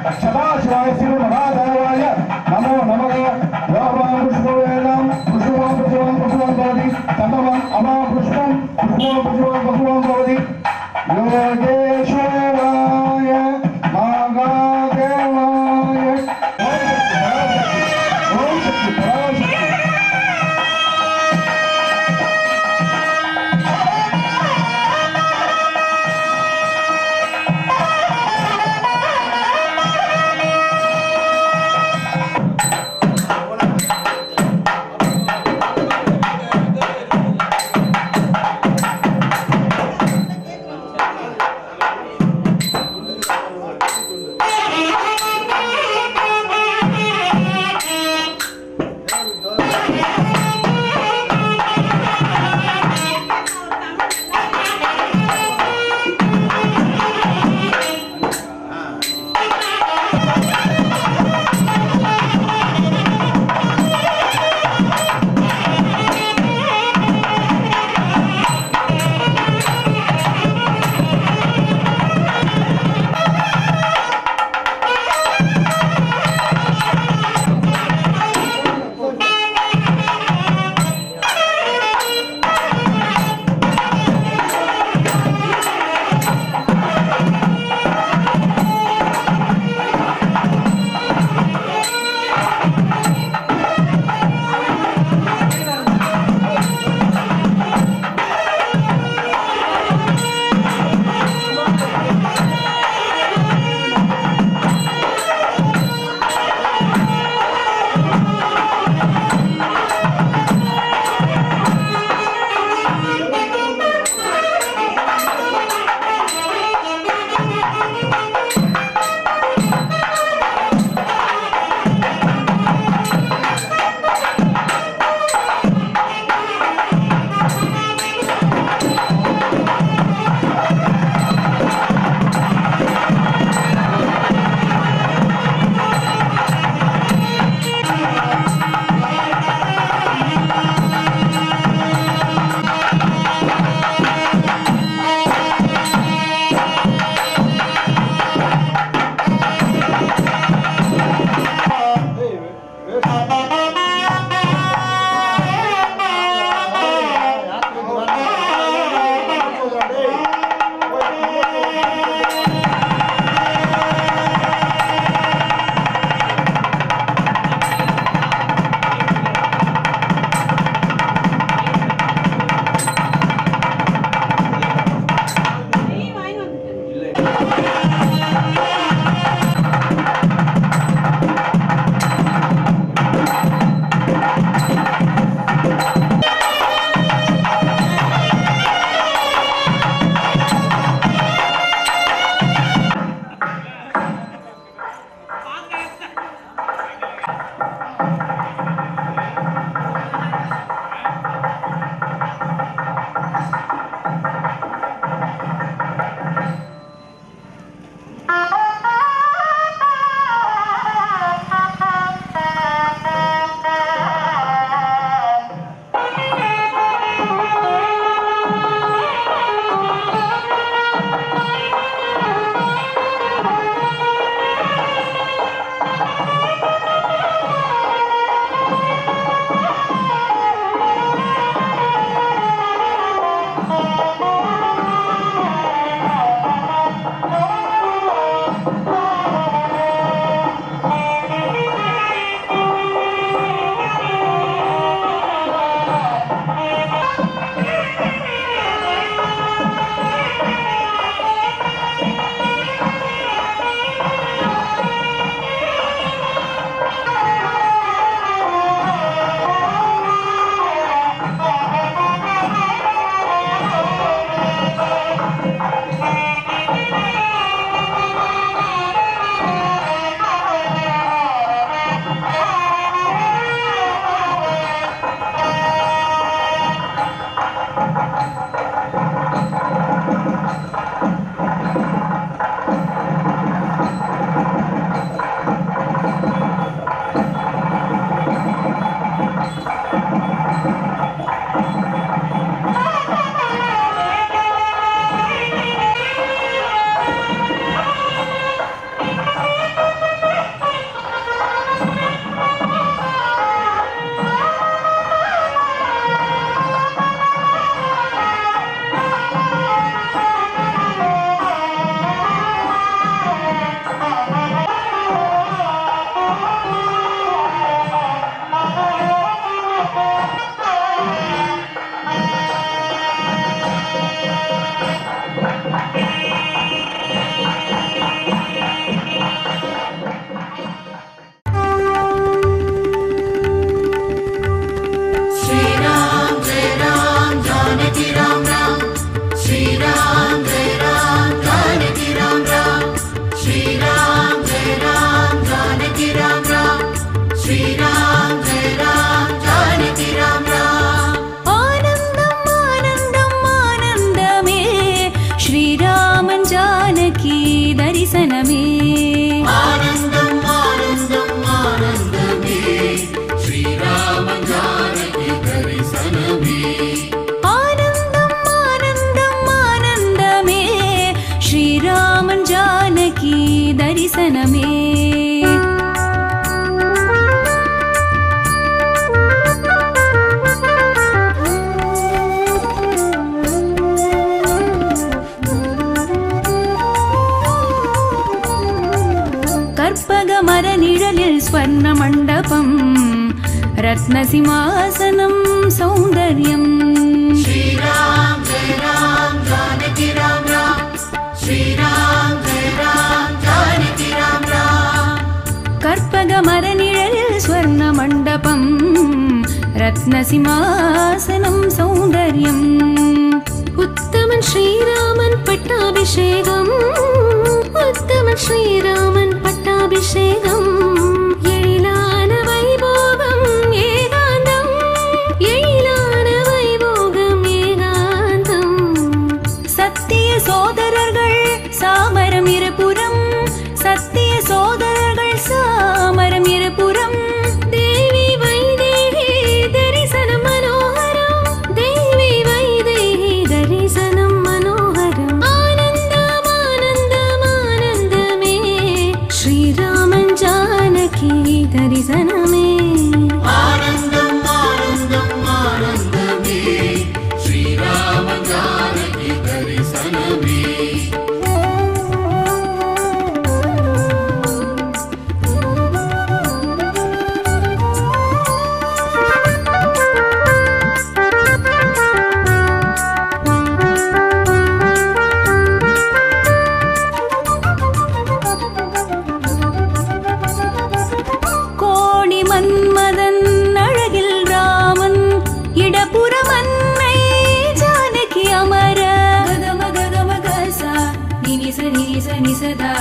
सदाशिवाय शिव महादेवाय नमो नमः योगवान् पुष्पवेदं पुष्पवान् पुष्पवान् पुष्पवान् भवति तमवान् अमा पुष्पं पुष्पवान् पुष्पवान् पुष्पवान् भवति योगेश्वराय महादेवाय ओम शक्ति पराशक्ति கற்பகமர நிழலில் ஸ்வர்ண மண்டபம் ரத்னசிம்மாசனம் சௌந்தர்யம். ஸ்ரீராம் ஜெய ராம் ஜானகி ராம் ராம், ஸ்ரீராம் ஜெய ராம் ஜானகி ராம் ராம். கற்பகமர நிழலில் ஸ்வர்ண மண்டபம் ரத்னசிம்மாசனம் சௌந்தர்யம். உத்தமன் ஸ்ரீராமன் பட்டாபிஷேகம், உத்தமன் ஸ்ரீராமன் பட்டாபிஷேகம். எழிலான வைபோகம் ஏகாந்தம், எழிலான வைபோகம் ஏகாந்தம். சத்திய சோதரர்கள் சாமரம் இருபுறம், சத்திய சோதரர்கள் சாமரம் இருபுறம். தேவி வைதேகி தரிசனம் மனோகரம், தேவி வைதேகி தரிசனம் மனோகரம். ஆனந்தம் ஆனந்தம் ஆனந்தமே, ஸ்ரீராமன் ஜானகி தரிசனமே. ஆனந்தம் ஆனந்தம் ஆனந்தமே, ஸ்ரீராம ஜானகி தரிசனமே. கோடி மன்மதன் அழகில் ராமன், இடப்புறம் அன்னை ஜானகி அமர. ககம ககம கசா நினிச நினிச நிசதா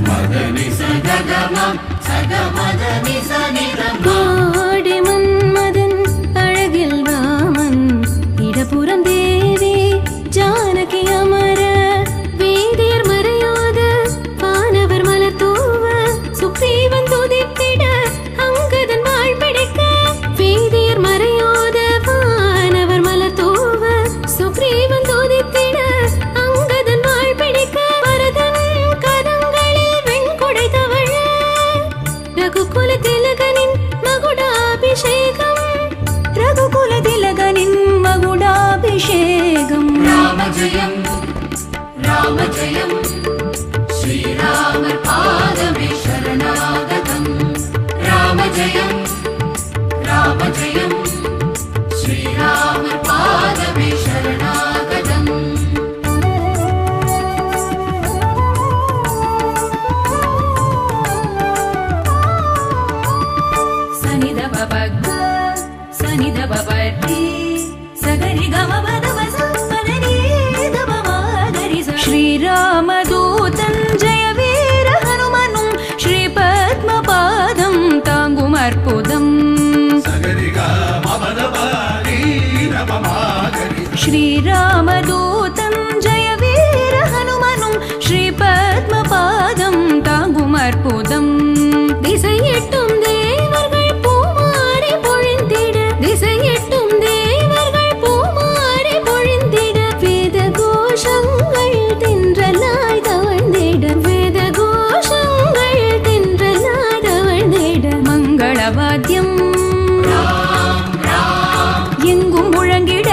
மதனி சககமம் சகமதனி சனிதம். கோடி மன்மதன் அழகில் ராமன், இடப்புறம் தேவி ஜானகி அமர. வேதியர் மறையாத வானவர் மலர் தூவ, சுக்ரீவன் துதித்திட அங்கதன் வாழ் பிடிக்க. வேதியர் மறையாத வானவர் மலர் தூவ, சுக்ரீவன் துதித்திட அங்கதன் வாழ் பிடிக்க. பரதன் கரங்களில் வெண்கொடை தவழ, ரகுகுல திலகனின் மகுடாபிஷேகம், ரகுகுல திலகனின் மகுடாபிஷேகம். ராம ஜெயம் ராம ஜெயம், ஸ்ரீராமர் பாதமே சரணாகதம். ராம ஜெயம் ராம ஜெயம், ஸ்ரீராமர் பாதமே சரணாகதம். சனித பபக சனித பபதி சகரி கம பதம சம்பனி தபமாகரி. ஸ்ரீராமதூதன் ஜெய வீர ஹனுமனும் ஸ்ரீ பத்மபாதம் தாங்கும் அற்புதம். ஸ்ரீராமதூதன் ஜெய வீர ஹனுமனும் ஸ்ரீ பத்மபாதம் தாங்கும் அற்புதம். திசையெட்டும் தேவர்கள் பூமாரி பொழிந்திட, திசையெட்டும் தேவர்கள் பூமாரி பொழிந்திட. வேத கோஷங்கள் தென்றலாய் தவழ்ந்திட, வேத கோஷங்கள் தென்றலாய் தவழ்ந்திட. மங்களவாத்தியம் எங்கும் முழங்கிட,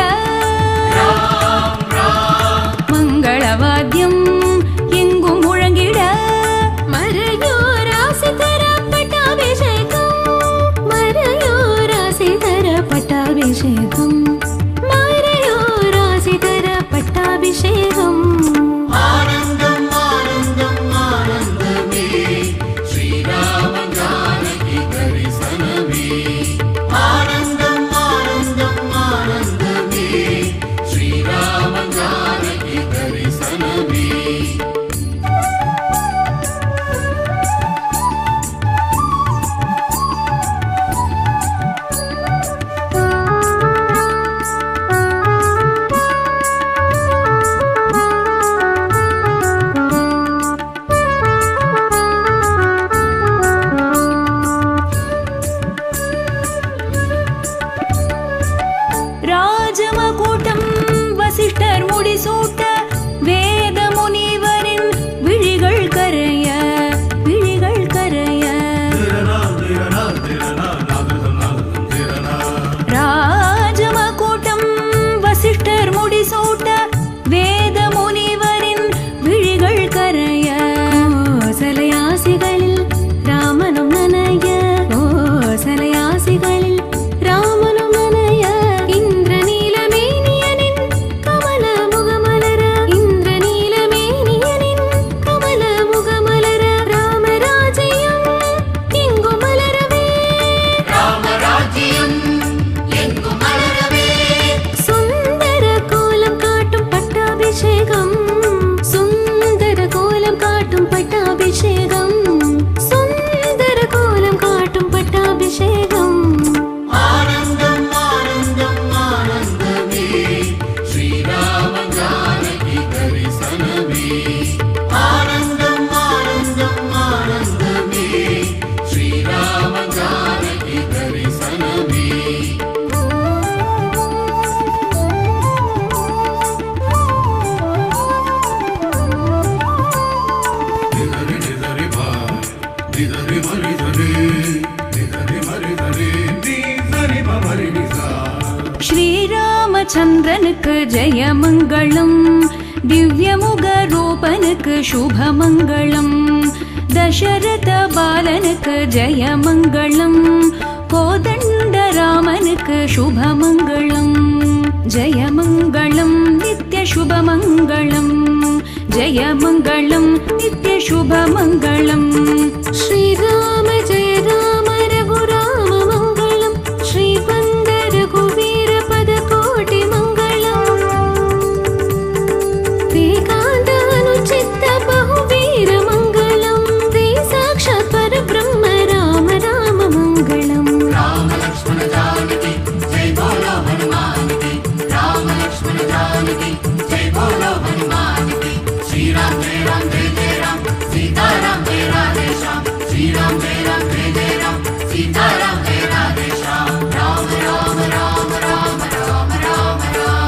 ஸ்ரீராமச்சந்திரனுக்கு ஜெயமங்களம், திவ்யமுக ரூபனுக்கு சுபமங்களம், தசரத பாலனுக்கு ஜெயமங்களம், கோதண்டராமனுக்கு சுபமங்களம். ஜெயமங்களம் நித்ய சுபமங்களம், ஜெயமங்களம் நித்ய சுபமங்களம். ஸ்ரீராம ஜெய ராம ரகுராம மங்களம், ஸ்ரீபந்த ரகுவீர பத கோட்டி மங்களம். வேகாந்த அனுச்சித்த பகுவீர மங்களம், வே சாக்ஷாத் பரபிரம்ம ராம ராம மங்களம். राम लक्ष्मण जानकी जय बोलो हनुमान की, राम लक्ष्मण जानकी जय बोलो हनुमान की. श्री राम जय राम सीता राम जय राधे श्याम, श्री राम जय राम सीता राम जय राधे श्याम. राम राम राम राम राम राम राम.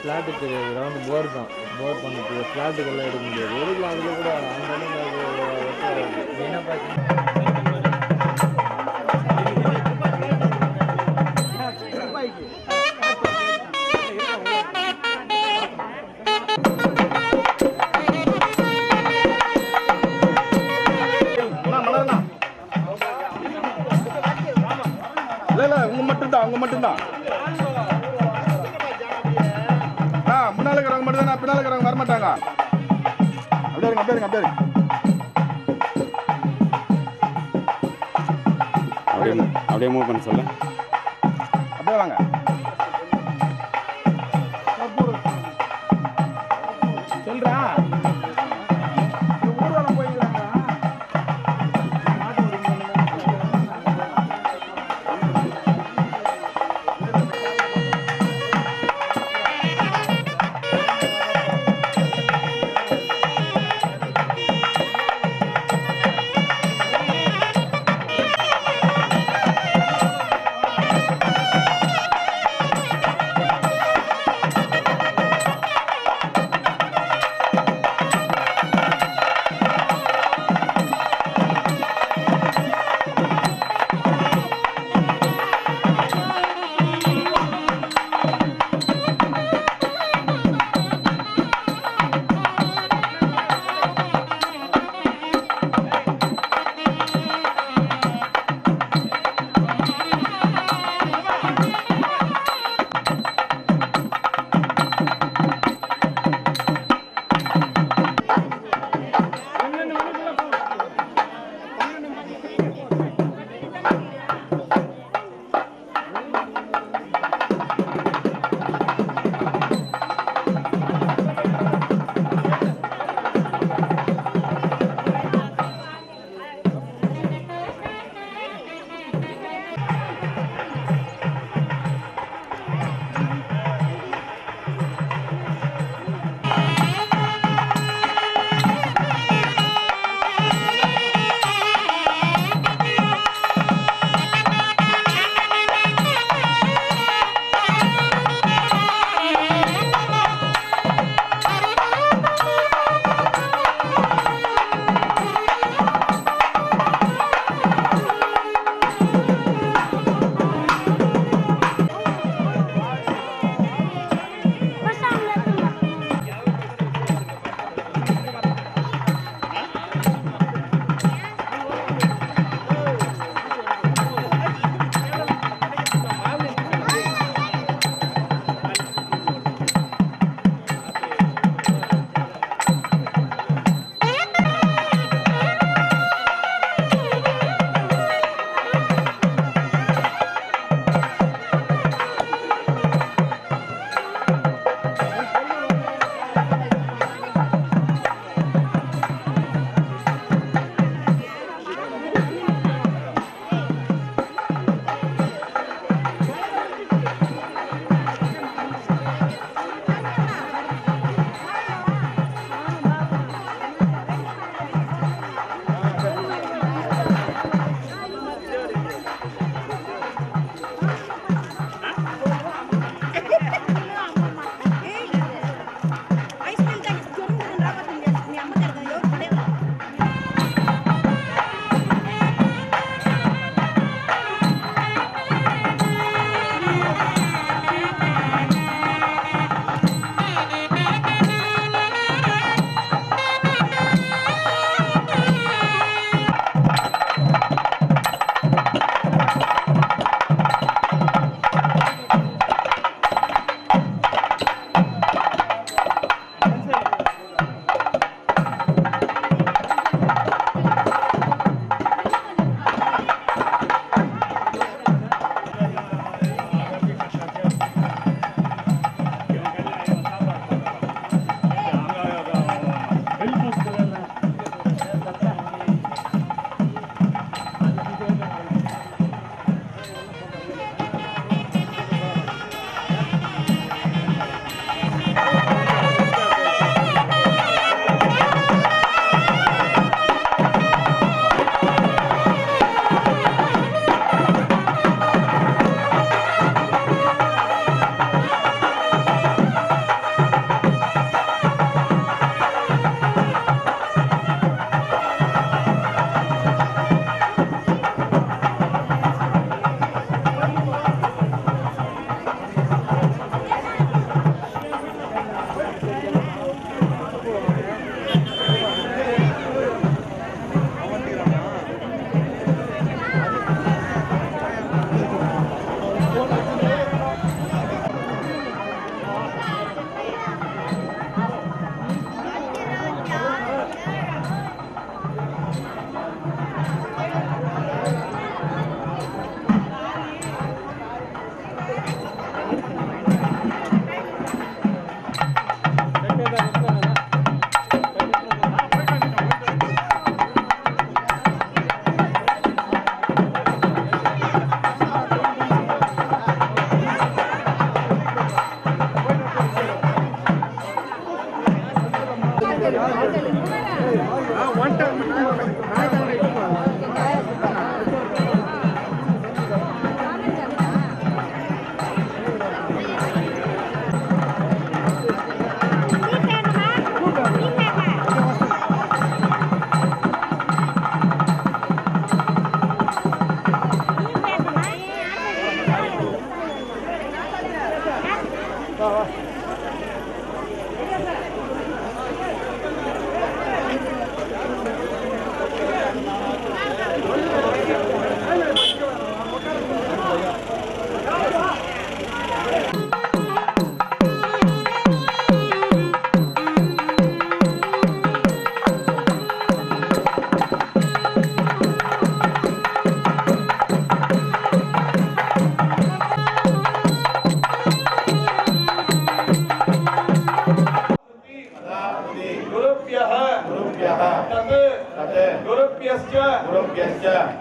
ஃப்ளாட்டுக்கு ரவுண்டு போர் தான், போர் பண்ணிட்டு ஃப்ளாட்டுக்கெல்லாம் எடுக்க முடியாது. எடுக்கலாம், அதில் கூட அந்த மெயினாக பார்த்தீங்கன்னா அவங்க மட்டும்தான் முன்னால இருக்கிறவங்க மட்டும் தான், பின்னால இருக்கிறவங்க வரமாட்டாங்க. அப்படியே இருங்க, அப்படியே இருங்க, அப்படியே இருங்க. அப்படியே மூவ் பண்ண சொல்ல, அப்படியே வாங்க. சொல்றா ஊர்வலம் போயிருக்காங்க.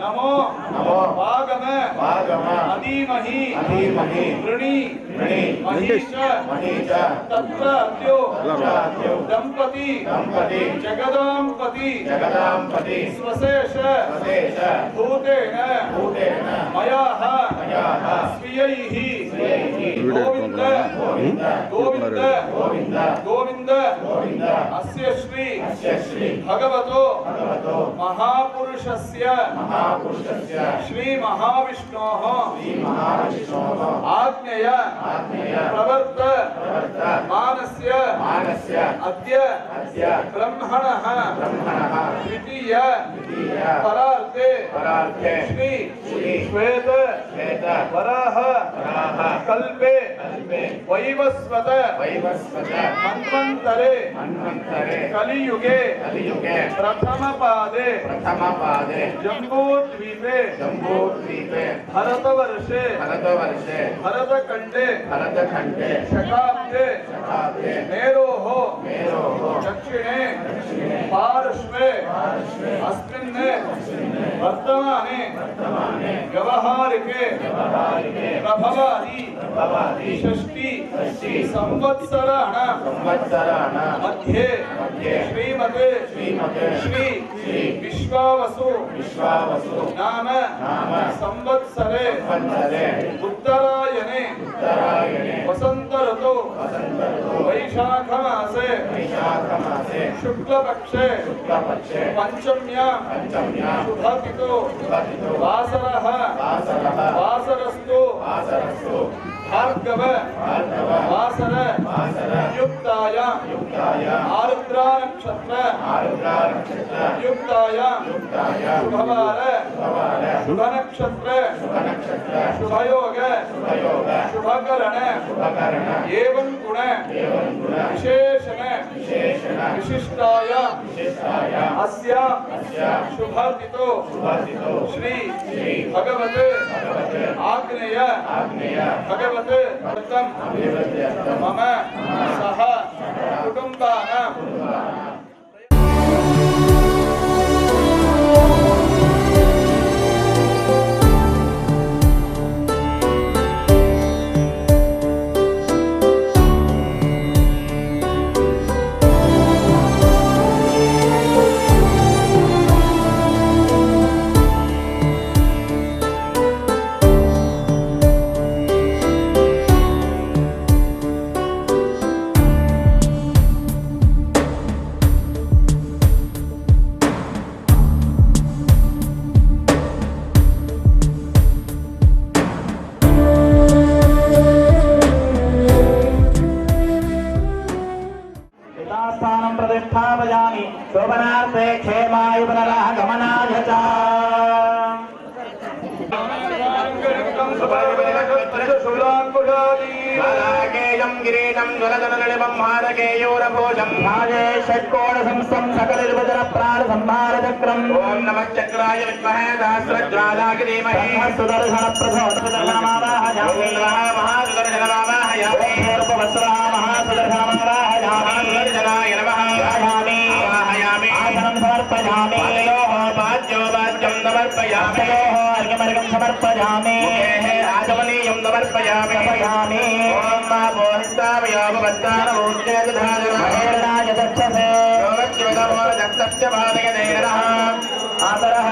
नमो वागम अधीमहि ऋणी महीश तत्र अद्यो दंपति जगदांपति स्वशेष भूतेन मयाः स्वीयैः गोविंद गोविंद गोविंद अस्य श्री भगवतो महापुरुषस्य श्री महाविष्णोः आज्ञय प्रवर्त मानस्य अद्य ब्रह्मणः द्वितीय परार्थे श्री श्वेत वराह कल्पे वैवस्वत मन्वन्तरे कलियुगे प्रथम पादे जम्बूद्वीपे भरतवर्षे भरतखण्डे शकाब्दे मेरोः दक्षिणे पार्श्वे अस्मिन् वर्तमाने व्यवहारिके प्रभवादि षष्टि संवत्सराणां मध्ये श्रीमते श्री विश्वावसु नाम संवत्सरे उत्तरायणे वसंत ऋतु वैशाख मासे शुक्लपक्षे पंचम्यां शुभतिथौ वासरः वासरस्तु भार्गव वासर युक्तायां आरुद्रा नक्षत्र युक्तायां शुभवार शुभ नक्षत्र शुभयोग शुभकरण एवं गुण विशेषण विशिष्टायां अस्यां शुभतिथौ श्री भगवत आग्नेय भगवत मम सह कुटुंबानां प्रतिष्ठापयामि शोभनार्थे क्षेमाय पुनरागमनाय च गिरीटं ज्वलजनलिबं हारकेयूरभूषं भागे षट्कोणसंस्थं सकलनिर्वचनप्राणसंहारचक्रम् ॐ नमः चक्राय विद्महे सहस्रज्वालाय धीमहि सुदर्शनप्रचोदयामि महासुदर्शनमावाहयामि पूर्ववत्सरः महासुदर्शनमावाहयामि सुदर्शनाय नमः आवाहयामि आसनं समर्पयामि पाद्यो वाद्यं समर्पयामि अर्घ्यमर्घ्यं समर्पयामि आचमनीयं समर्पयामि महेरणाय दक्षसे योगच्युतमोरदत्तस्य पादयनेरः आदरः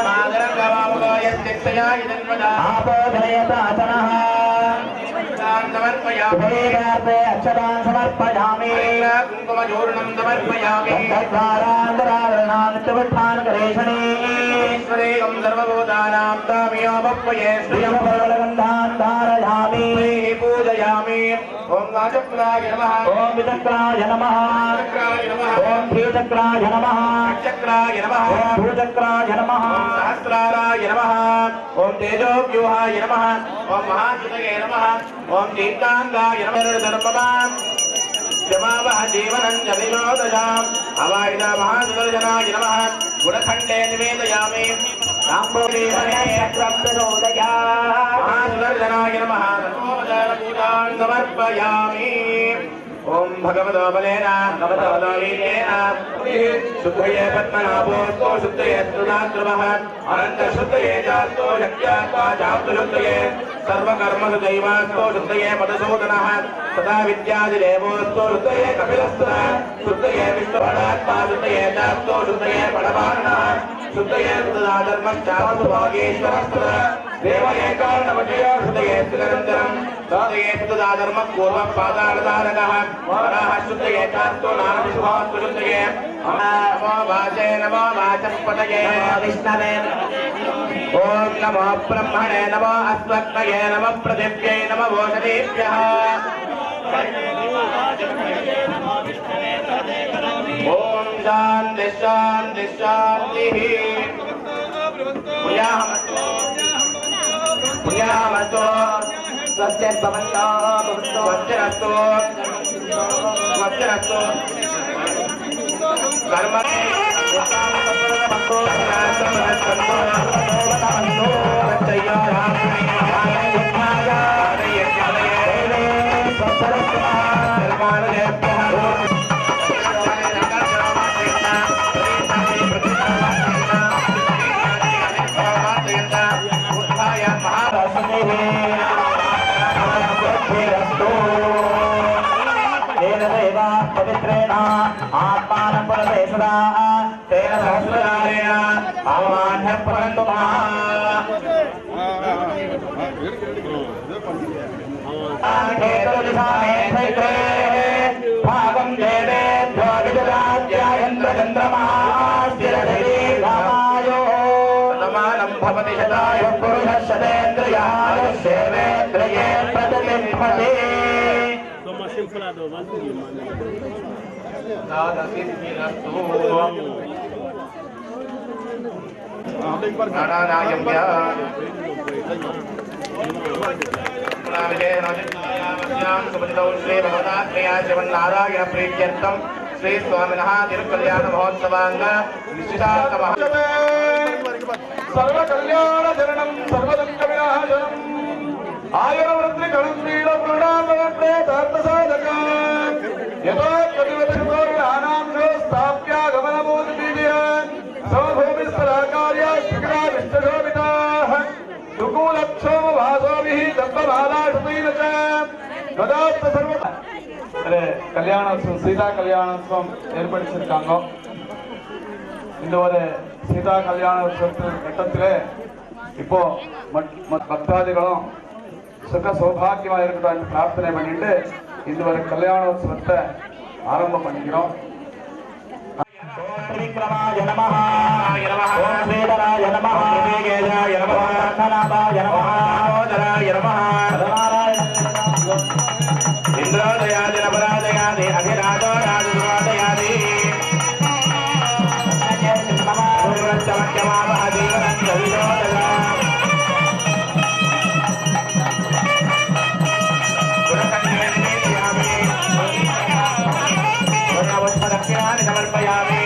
मादरं गवामुदो यद्दिक्षया इदन्वदा आपोधयताचनः समर्पयामि अक्षतान् समर्पयामि कुङ्कुमचूर्णं समर्पयामि तद्वारान्तरावरणान् करेषणे ईश्वरेकं सर्वभूतानां तामियोपक्वये श्रियमफलगन्धान् धारयामि पूजयामि ओम नाचक्राय नमः ओम विचक्राय नमः चक्राय नमः ओम श्रीचक्राय नमः चक्राय नमः ओम भूचक्राय नमः ओम सहस्राराय नमः ओम तेजोव्यूहाय नमः ओम महासुतये नमः ओम दीप्तांगाय नमः धर्मवान् जमावह जीवनं च विनोदयाम् अवायिदा महासुतर्जनाय नमः गुणखण्डे निवेदयामि महासुतर्जनाय नमः पूजां समर्पयामि ओम भगवतो बलेन भगवतो वीर्येण शुद्धये पद्मनाभोऽस्तो शुद्धये सुदाद्रवः अनन्त शुद्धये चास्तो शक्त्यात्मा चाप्तु शुद्धये सर्वकर्मसु दैवास्तो शुद्धये मधुसूदनः सदा विद्यादिदेवोऽस्तो शुद्धये कपिलस्तुनः शुद्धये विष्णुपदात्मा शुद्धये चास्तो शुद्धये पडपाणः शुद्धये सुदाधर्मश्चास्तु भागेश्वरस्तुनः देव एकान्नवचयो शुद्धये सुनिरन्तरम् शुद्धये सुदाधर्मः पूर्वः पादारधारकः वराः शुद्धये चास्तो नानविशुभास्तु शुद्धये नमो वाचे नमो वाचस्पतये विष्णवे ओम नमो ब्रह्मणे नमो अस्मत्तये नमो पृथिव्यै नमो ओषधीभ्यः ओम शान्ति शान्ति शान्तिः पुण्यामस्तु स्वस्तिर्भवन्तु स्वस्तिरस्तु स्वस्तिरस्तु कर्म पवित्रेण आत्मानं पुरते सदा तेन सहस्रधारेण आवाह्यं परन्तु भागं देवेभ्यो विददात्यायन्द्रचन्द्रमास्तिरधीरामायो समानं भवति शताय पुरुषशतेन्द्रियाय सेवेन्द्रिये प्रतिष्ठते नारायण प्रीत्यर्थम श्री स्वामिनः तिरुकल्याण महोत्सवांग निश्चितार्थमः सर्व कल्याण शरणं सर्वदुःख विनाशनम् आयुर्वृद्धिकणं नीलपूर्णामप्रेतार्थसाधकम् यतो कटिवदशोर्यानां स्थाप्यागमनमोदितीर्यन् समभूमिस्थलाकार्याश्चिकराविष्टशोभिताः सुकूलक्षोमभासोभिः दत्तबालाशुतैन च तदात्त सर्व கல்யாணோத்சவம் சீதா கல்யாணோத்சவம் ஏற்படுத்தியிருக்காங்க. இந்த ஒரு சீதா கல்யாணோத்சவத்தின் கட்டத்திலே இப்போ பக்தாதிகளும் சுக சௌபாகியமாக இருக்கட்டும் பிரார்த்தனை பண்ணிட்டு இந்த ஒரு கல்யாணோத்சவத்தை ஆரம்பம் பண்ணிக்கிறோம். त्रिविक्रमाय नमः ओम श्रीधराय नमः ऋषिकेशाय नमः रत्ननाभाय नमः दामोदराय नमः इंद्रोदयादि नवरादयादि अधिराजो राजदुरादयादि पूर्वश्चमख्यमावह जीवनं कविरोदया समर्पयामि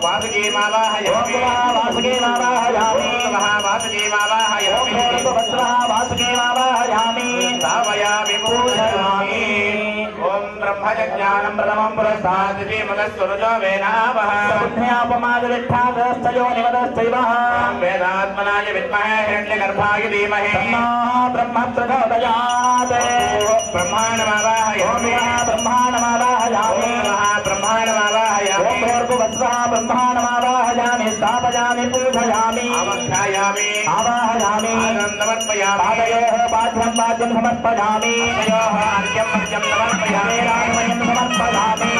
वासुकीमावाहयामि वासुकीमावाहयामि स्थापयामि पूजयामि ओम ब्रह्मज्ञानं प्रथमं पुरस्तात् श्रीमदस्वरुजो वेनावः पुण्यापमादविष्ठादस्तयो निवदस्तैवः वेदात्मनाय विद्महे हिरण्यगर्भाय धीमहि तन्नो ब्रह्म प्रचोदयात् ब्रह्माण्डमावाहयामि ब्रह्माण्डमावाहयामि भूर्भुवस्वः ब्रह्माण्डमावाहयामि स्थापयामि पूजयामि आवाहयामि समर्पयामि पादयोः पाद्यं समर्पयामि तयोः अर्घ्यं समर्पयामि रामयं समर्पयामि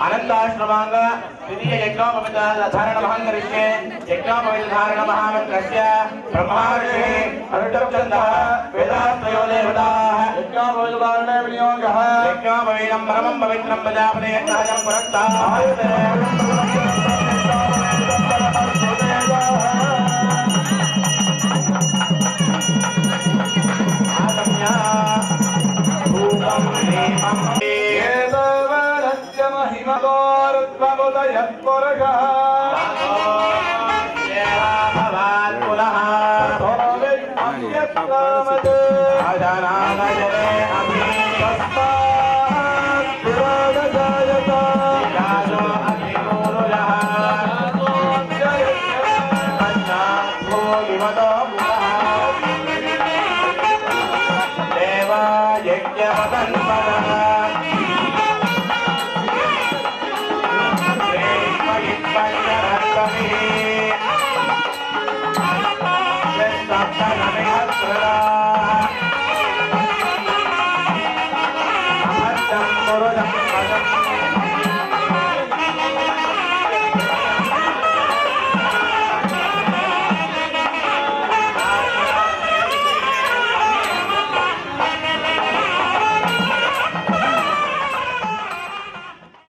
अनंताश्रमांग द्वितीय यज्ञोपविधारणमहंकरिष्ये यज्ञोपविधारणमहामन्त्रस्य ब्रह्मार्षि अनुष्टुप्छन्दः वेदात्रयो देवताः यज्ञोपविधारणे विनियोगः यज्ञोपवीतं परमं पवित्रं प्रजापते सहजं पुरस्तात् महिमा